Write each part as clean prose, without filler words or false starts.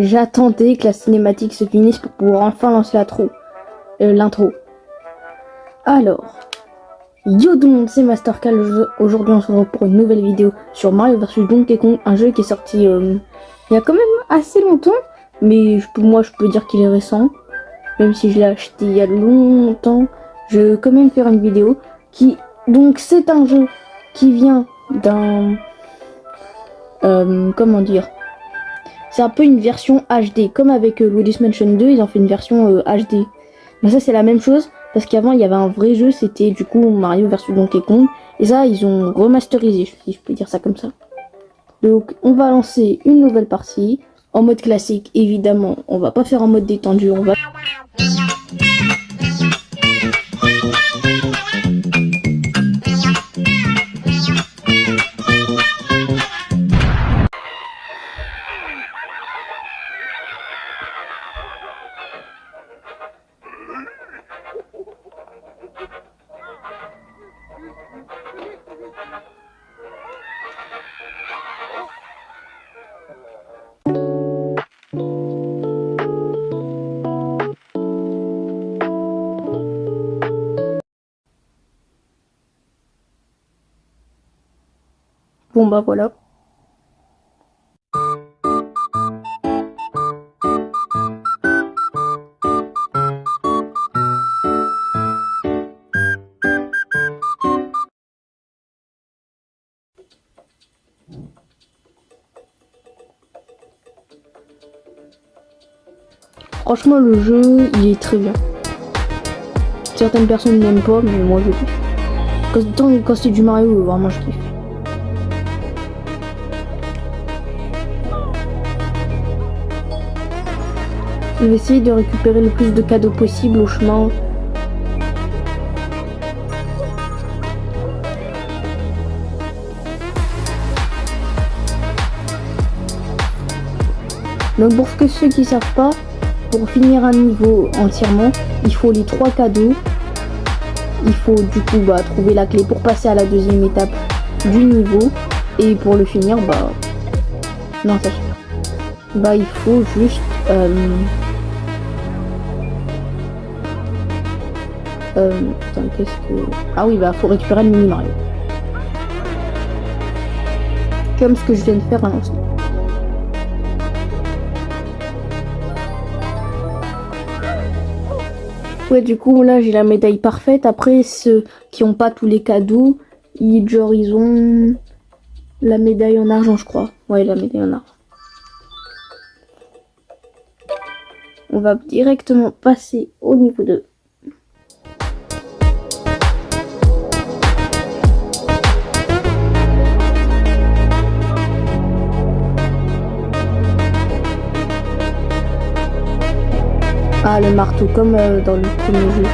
J'attendais que la cinématique se finisse pour pouvoir enfin lancer l'intro. Alors, yo tout le monde, c'est Mastercal. Aujourd'hui, on se retrouve pour une nouvelle vidéo sur Mario vs Donkey Kong, un jeu qui est sorti il y a quand même assez longtemps, mais moi je peux dire qu'il est récent, même si je l'ai acheté il y a longtemps. Je vais quand même faire une vidéo donc c'est un jeu qui vient d'un comment dire, c'est un peu une version HD, comme avec Luigi's Mansion 2, ils ont fait une version HD. Mais ça c'est la même chose, parce qu'avant il y avait un vrai jeu, c'était du coup Mario vs Donkey Kong, et ça ils ont remasterisé, si je peux dire ça comme ça. Donc on va lancer une nouvelle partie, en mode classique évidemment, on va pas faire en mode détendu, on va... Bon bah voilà. Franchement le jeu il est très bien. Certaines personnes n'aiment pas, mais moi je kiffe. Quand c'est du Mario, vraiment je kiffe. Je vais essayer de récupérer le plus de cadeaux possible au chemin. Donc pour ceux qui ne savent pas, pour finir un niveau entièrement, il faut les 3 cadeaux. Il faut du coup trouver la clé pour passer à la deuxième étape du niveau. Et pour le finir, non ça suffit. Il faut juste attends, qu'est-ce que... Ah oui, faut récupérer le mini Mario. Comme ce que je viens de faire à l'instant. Ouais, du coup, là, j'ai la médaille parfaite. Après, ceux qui n'ont pas tous les cadeaux, ils ont la médaille en argent, je crois. Ouais, la médaille en argent. On va directement passer au niveau 2. Ah, le marteau, comme dans le premier jeu.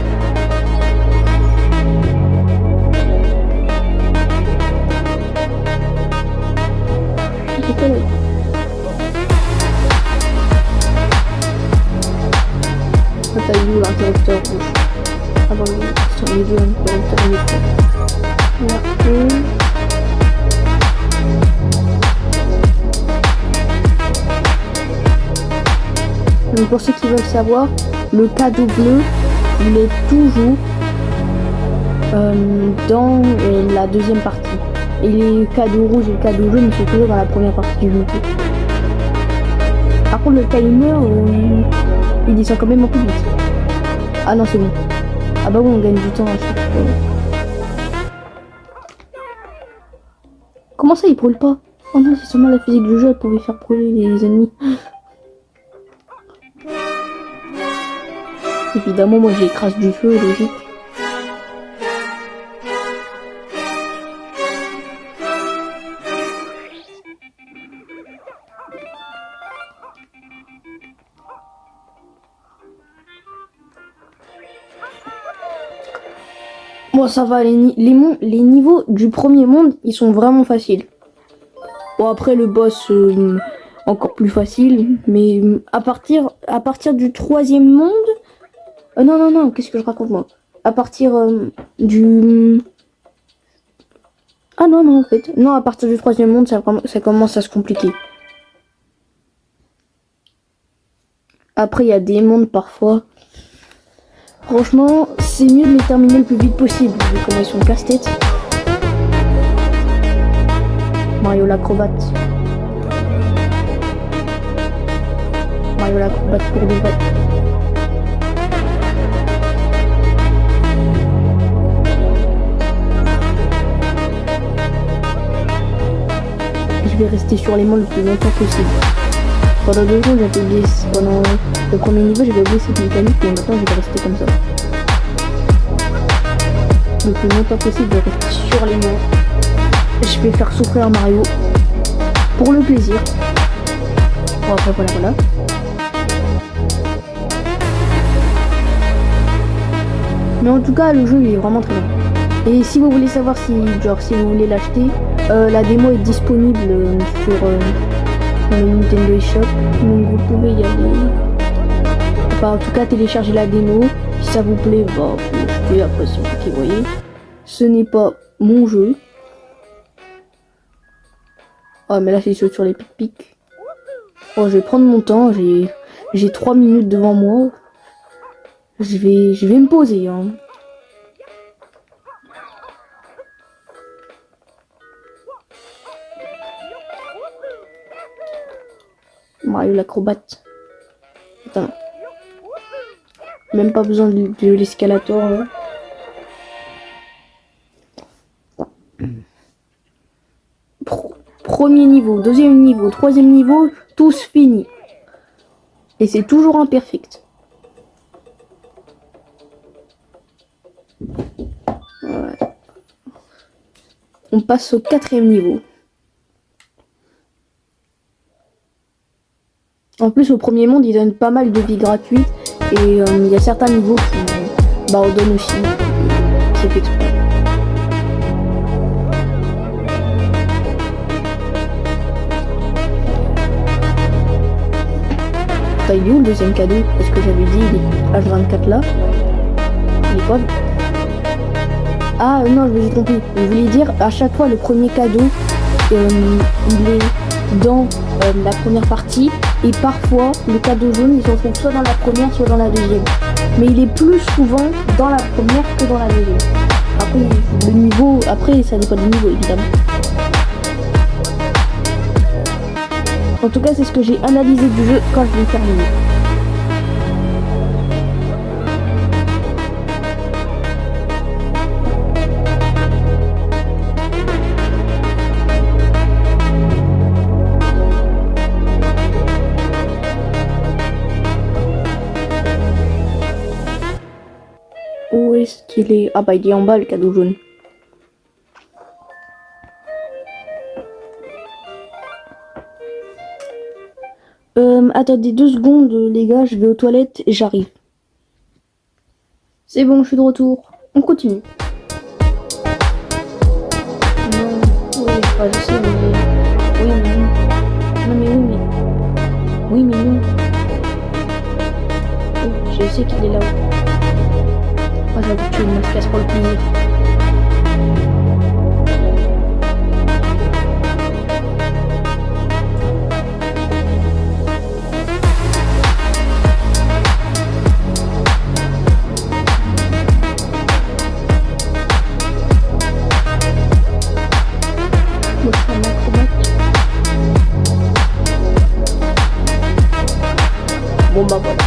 T'as eu l'interrupteur rouge. Avant les deux interrupteurs rouges. Donc pour ceux qui veulent savoir, le cadeau bleu, il est toujours dans la deuxième partie. Et les cadeaux rouges et le cadeau jaune, ils sont toujours dans la première partie du jeu. Par contre, le timer, il descend quand même un peu vite. Ah non, c'est bon. Ah bah oui, on gagne du temps à chaque fois. Comment ça, il brûle pas? Oh non, c'est seulement la physique du jeu, elle pouvait faire brûler les ennemis. Évidemment, moi j'écrase du feu, logique. Bon, ça va, les niveaux du premier monde, ils sont vraiment faciles. Bon, après le boss, encore plus facile, mais à partir du troisième monde... non, qu'est-ce que je raconte moi? À partir du... Ah non, en fait. Non, à partir du troisième monde, ça commence à se compliquer. Après, il y a des mondes parfois. Franchement, c'est mieux de les terminer le plus vite possible, vu comment ils sont casse-tête. Mario l'acrobate. Mario l'acrobate pour de vrai. Je vais rester sur les mondes le plus longtemps possible. Pendant 2 jours, j'avais oublié. Pendant le premier niveau, j'avais oublié cette mécanique et maintenant je vais rester comme ça. Le plus longtemps possible, je vais rester sur les mondes. Je vais faire souffrir Mario pour le plaisir. Bon, après, voilà. Mais en tout cas, le jeu il est vraiment très bien. Et si vous voulez savoir si vous voulez l'acheter, la démo est disponible sur le Nintendo eShop. Donc vous pouvez y aller. Enfin, en tout cas, télécharger la démo. Si ça vous plaît, bah, vous l'achetez. Après, c'est vous qui voyez. Ce n'est pas mon jeu. Ah, mais là, c'est sur les pic-pic. Oh, je vais prendre mon temps. J'ai 3 minutes devant moi. Je vais me poser, hein. Mario l'acrobate. Attends. Même pas besoin de l'escalator. Hein. Premier niveau, deuxième niveau, troisième niveau, tous finis. Et c'est toujours imperfect. Ouais. On passe au 4e niveau. En plus, au premier monde, ils donnent pas mal de vie gratuite. Et il y a certains niveaux qui en donnent aussi. C'est fait exprès. Il est où le deuxième cadeau? Parce que j'avais dit il est H24 là. Il est pas. Ah non, je me suis trompé. Je voulais dire à chaque fois le premier cadeau il est dans la première partie. Et parfois le cadeau jaune il se retrouve soit dans la première soit dans la deuxième. Mais il est plus souvent dans la première que dans la deuxième. Après le niveau, après ça dépend du niveau évidemment. En tout cas, c'est ce que j'ai analysé du jeu quand je l'ai terminé. Où est-ce qu'il est? Ah bah il est en bas le cadeau jaune. Attendez 2 secondes les gars, je vais aux toilettes et j'arrive. C'est bon, je suis de retour. On continue. Non, oui, enfin, je sais, mais... Oui, mais non. Non, mais oui, mais... Oui, mais non. Oui, je sais qu'il est là-haut. Ah, j'avoue que tu me casses pour le plaisir. Bon bah voilà.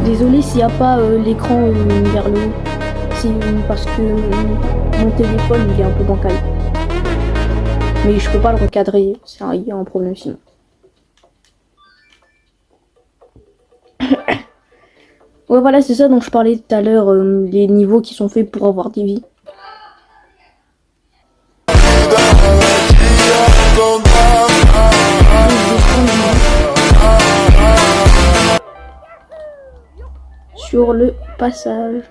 Désolé s'il n'y a pas l'écran vers le haut. C'est parce que mon téléphone il est un peu bancal. Mais je peux pas le recadrer. Il y a un problème sinon. Ouais voilà c'est ça dont je parlais tout à l'heure. Les niveaux qui sont faits pour avoir des vies. Sur le passage.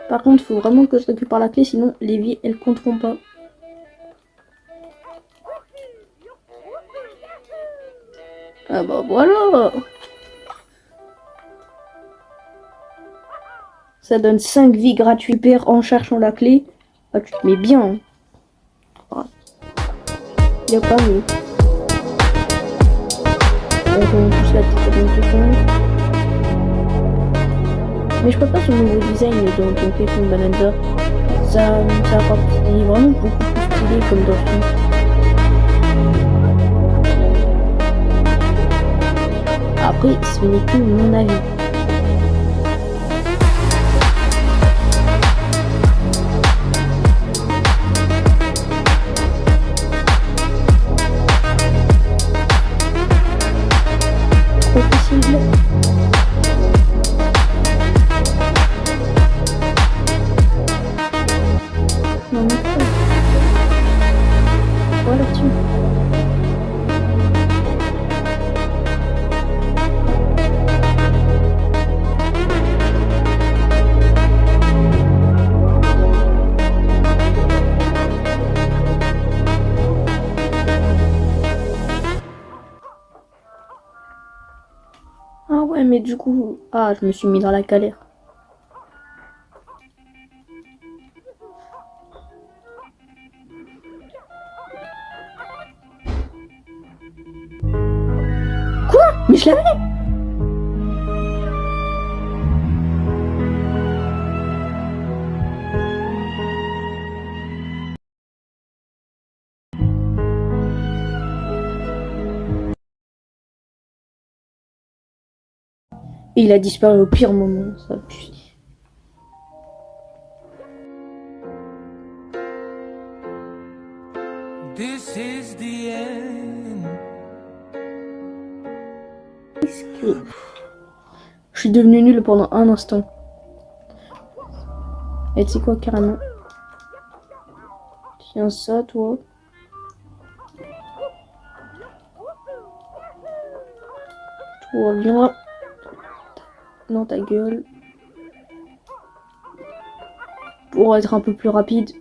Par contre, il faut vraiment que je récupère la clé, sinon les vies elles compteront pas. Ah bah voilà. Ça donne 5 vies gratuites. Perds en cherchant la clé. Ah, tu te mets bien. Hein. Ah. Il n'y a pas mieux. On touche la tête dans le fond. Mais je préfère son nouveau design dans Donkey Kong Bonanza. Ça apporte vraiment beaucoup plus stylé comme dans le film. Après, ce n'est que mon avis. Trop facile. Non, mais quoi? Voilà, tu. Ah ouais, mais du coup... Ah, je me suis mis dans la galère. Quoi? Mais je l'avais! Et il a disparu au pire moment, ça pue. This is the end. Je suis devenu nul pendant un instant. Et tu sais quoi, carrément. Tiens ça, toi. Toi, viens là. Dans ta gueule. Pour être un peu plus rapide.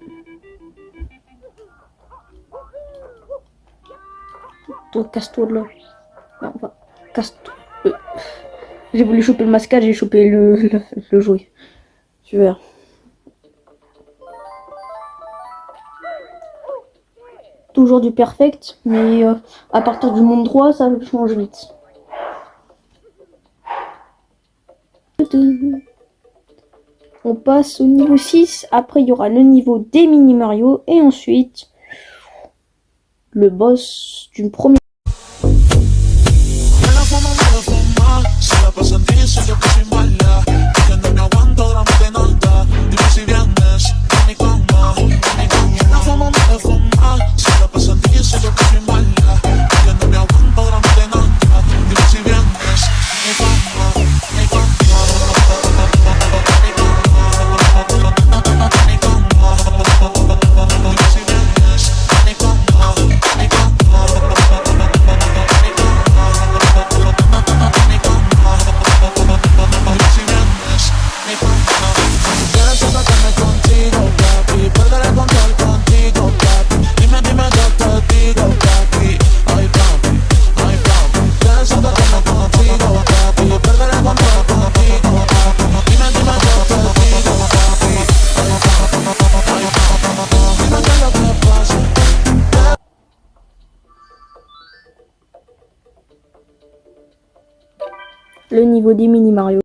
Toi, casse-toi de là. Non, enfin, casse-toi. J'ai voulu choper le mascage, j'ai chopé le jouet. Tu verras. Toujours du perfect, mais à partir du monde 3, ça change vite. On passe au niveau 6. Après, il y aura le niveau des mini Mario. Et ensuite, le boss d'une première. Le niveau des mini Mario.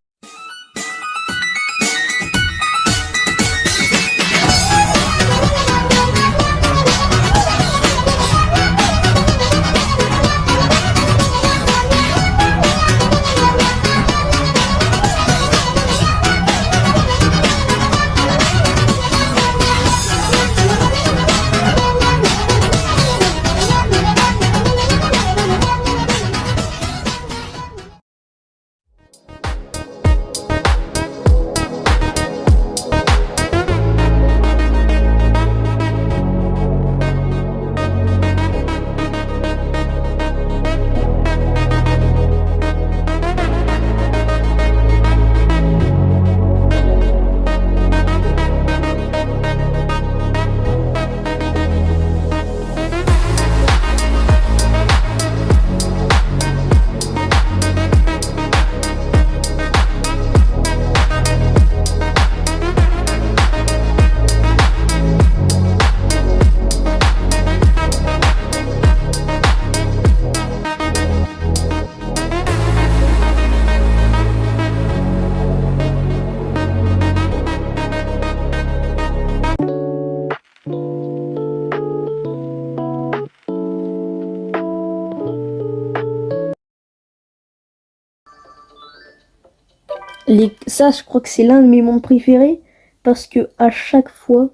Ça, je crois que c'est l'un de mes mondes préférés parce que à chaque fois,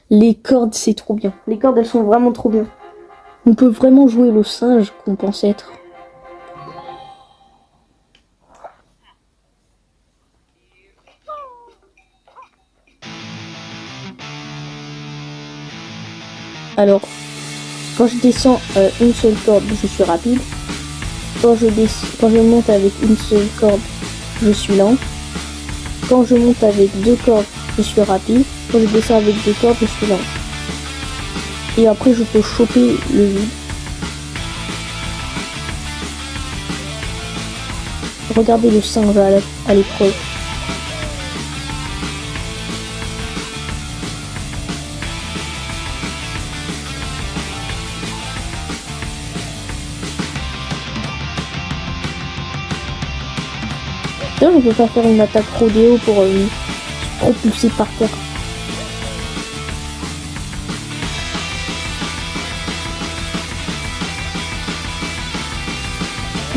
les cordes, c'est trop bien. Les cordes, elles sont vraiment trop bien. On peut vraiment jouer le singe qu'on pense être. Alors, quand je descends une seule corde, je suis rapide. Quand je monte avec une seule corde, je suis lent. Quand je monte avec deux cordes, je suis rapide. Quand je descends avec deux cordes, je suis lent. Et après, je peux choper le vide. Regardez le singe à l'épreuve. D'ailleurs, on peut pas faire une attaque rodéo pour se propulser par terre.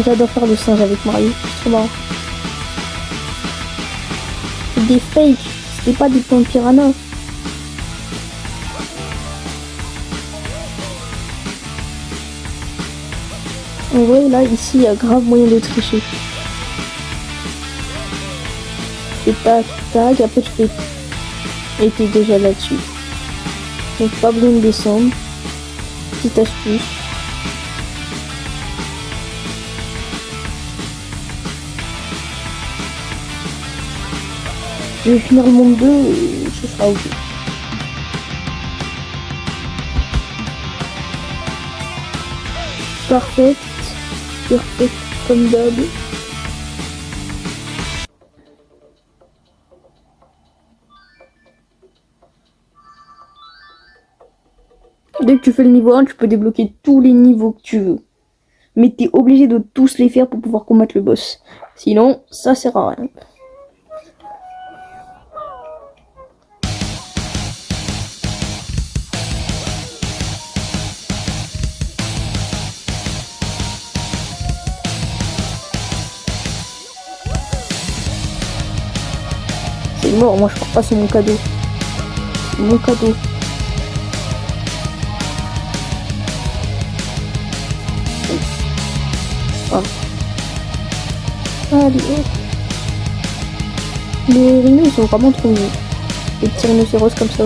J'adore faire le singe avec Mario, c'est trop marrant. C'est des fakes, c'était pas des plans de piranha. En vrai, là, ici, il y a grave moyen de tricher. Et tac, tac, après tu fais... Et t'es déjà là-dessus. Donc pas besoin de descendre. Petite astuce. Je vais finir le monde 2 et ce sera ok. Parfait. Parfait comme d'hab. Dès que tu fais le niveau 1, tu peux débloquer tous les niveaux que tu veux. Mais t'es obligé de tous les faire pour pouvoir combattre le boss. Sinon, ça sert à rien. C'est mort, moi je pars pas, c'est mon cadeau. C'est mon cadeau. Ah. Allez, hop. Les rhinos ils sont vraiment trop mignons. Les petits rhinocéros comme ça.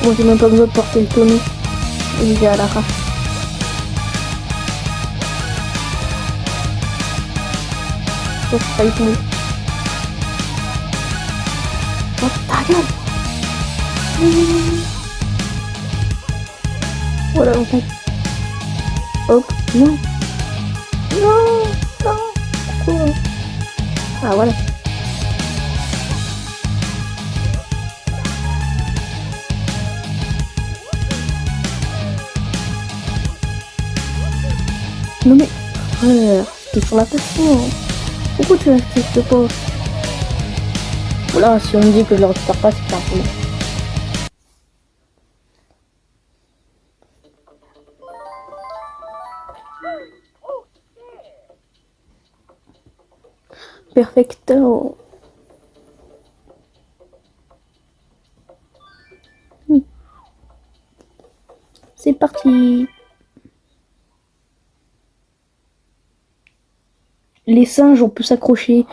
Moi j'ai même pas besoin de porter le tonneau. Il est à l'arrache. Oh, ça y tombe. Oh, ta gueule. Voilà, en fait. Hop, non. Non, non. Pourquoi? Ah, voilà. Non mais, frère, t'es sur la plateforme. Pourquoi tu l'acceptes pas? Voilà, si on me dit que je le récupère pas, c'est un problème. Perfecto. C'est parti. Les singes, on peut s'accrocher.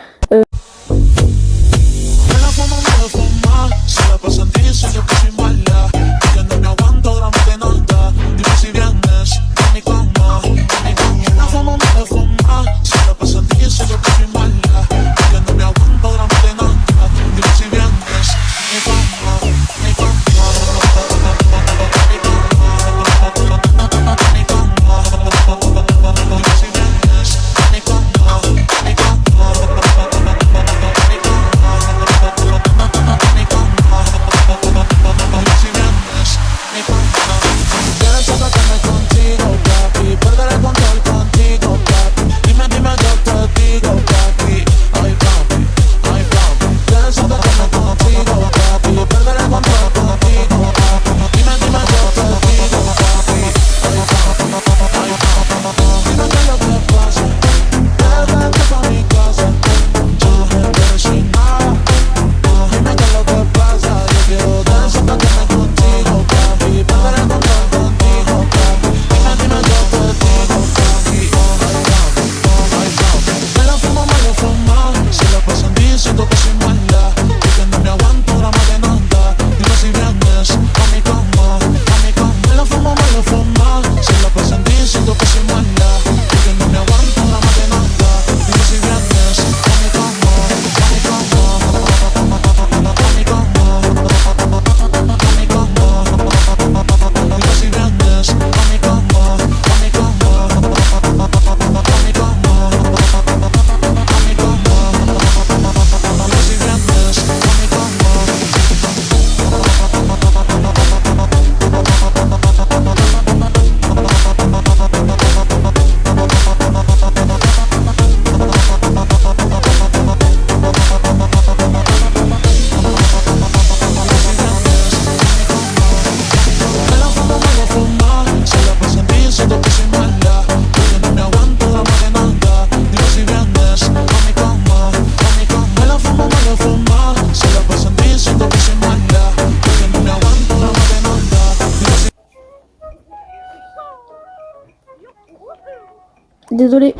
Désolé.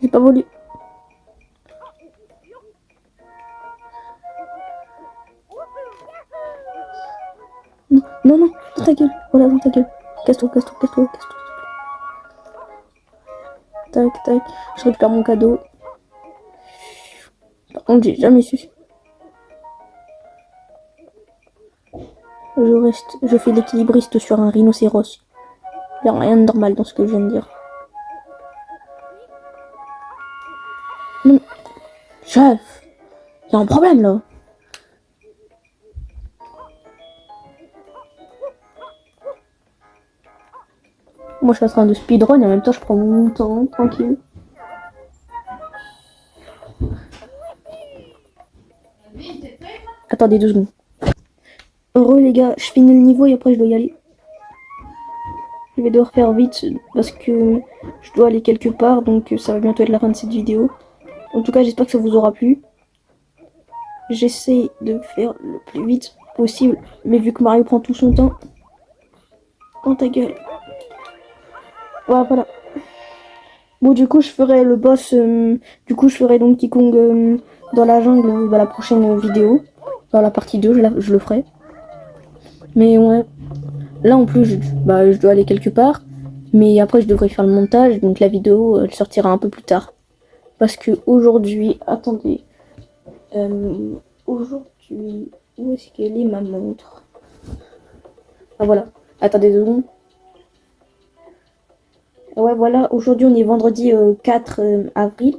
J'ai pas voulu. Non, non, non, dans ta gueule. Voilà, dans ta gueule. Casse-toi, casse-toi, casse-toi, casse-toi. Tac, tac. Je récupère mon cadeau. Par contre, j'ai jamais su. Je fais l'équilibriste sur un rhinocéros. Il n'y a rien de normal dans ce que je viens de dire. Non. Chef, il y a un problème là. Moi je suis en train de speedrun et en même temps je prends mon temps, tranquille. Attendez 2 secondes. Heureux les gars, je finis le niveau et après je dois y aller. Je vais devoir faire vite parce que je dois aller quelque part, donc ça va bientôt être la fin de cette vidéo. En tout cas j'espère que ça vous aura plu. J'essaie de faire le plus vite possible, mais vu que Mario prend tout son temps... Dans ta gueule. Voilà. Bon du coup je ferai le boss, du coup je ferai Donkey Kong dans la jungle dans la prochaine vidéo. Dans la partie 2 je le ferai. Mais ouais. Là en plus je dois aller quelque part. Mais après je devrais faire le montage. Donc la vidéo elle sortira un peu plus tard. Parce que aujourd'hui... Attendez. Aujourd'hui... Où est-ce qu'elle est ma montre? Ah voilà. Attendez 2 secondes. Ouais voilà. Aujourd'hui on est vendredi 4 avril.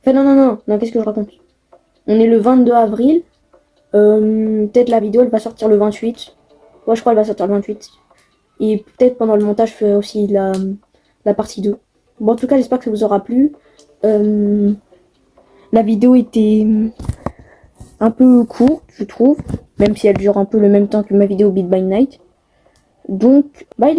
Enfin non, qu'est-ce que je raconte? On est le 22 avril. Peut-être la vidéo elle va sortir le 28. Ouais je crois elle va sortir le 28. Et peut-être pendant le montage je ferai aussi la partie 2. Bon en tout cas j'espère que ça vous aura plu. La vidéo était un peu courte je trouve. Même si elle dure un peu le même temps que ma vidéo Beat by Night. Donc bye.